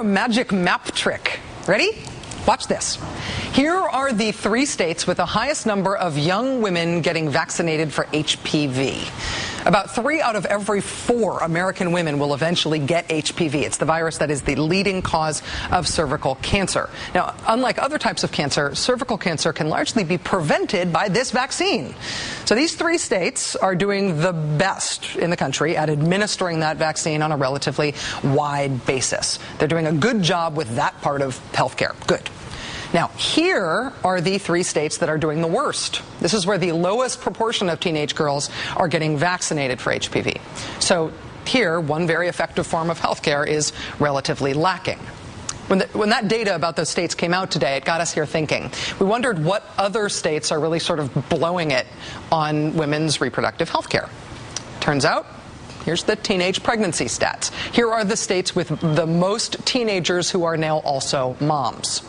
a magic map trick. Ready? Watch this. Here are the 3 states with the highest number of young women getting vaccinated for HPV. About 3 out of every 4 American women will eventually get HPV. It's the virus that is the leading cause of cervical cancer. Now, unlike other types of cancer, cervical cancer can largely be prevented by this vaccine. So these 3 states are doing the best in the country at administering that vaccine on a relatively wide basis. They're doing a good job with that part of healthcare. Good. Now, here are the 3 states that are doing the worst. This is where the lowest proportion of teenage girls are getting vaccinated for HPV. So here, one very effective form of healthcare is relatively lacking. When that data about those states came out today, it got us here thinking. We wondered what other states are really sort of blowing it on women's reproductive healthcare. Turns out, here's the teenage pregnancy stats. Here are the states with the most teenagers who are now also moms.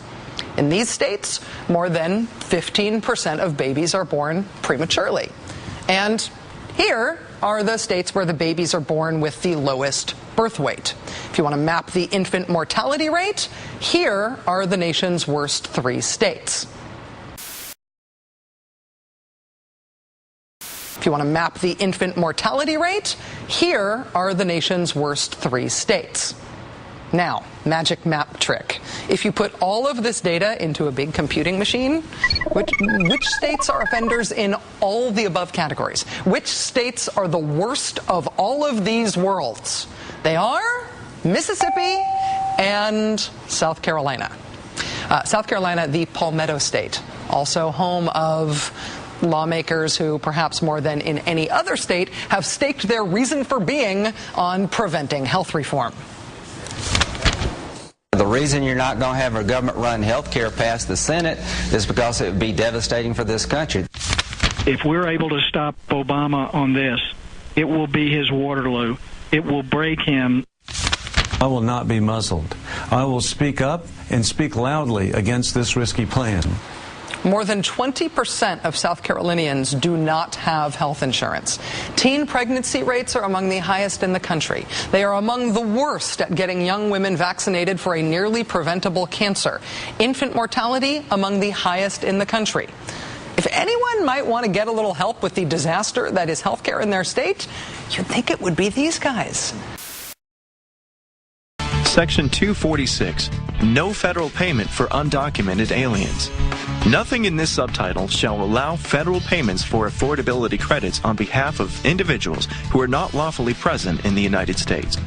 In these states, more than 15% of babies are born prematurely. And here are the states where the babies are born with the lowest birth weight. If you want to map the infant mortality rate, here are the nation's worst 3 states. If you want to map the infant mortality rate, here are the nation's worst 3 states. Now, magic map trick. If you put all of this data into a big computing machine, which states are offenders in all the above categories? Which states are the worst of all of these worlds? They are Mississippi and South Carolina. South Carolina, the Palmetto State, also home of lawmakers who, perhaps more than in any other state, have staked their reason for being on preventing health reform. The reason you're not going to have a government-run health care pass the Senate is because it would be devastating for this country. If we're able to stop Obama on this, it will be his Waterloo. It will break him. I will not be muzzled. I will speak up and speak loudly against this risky plan. More than 20% of South Carolinians do not have health insurance. Teen pregnancy rates are among the highest in the country. They are among the worst at getting young women vaccinated for a nearly preventable cancer. Infant mortality among the highest in the country. If anyone might want to get a little help with the disaster that is healthcare in their state, you'd think it would be these guys. Section 246, no federal payment for undocumented aliens. Nothing in this subtitle shall allow federal payments for affordability credits on behalf of individuals who are not lawfully present in the United States.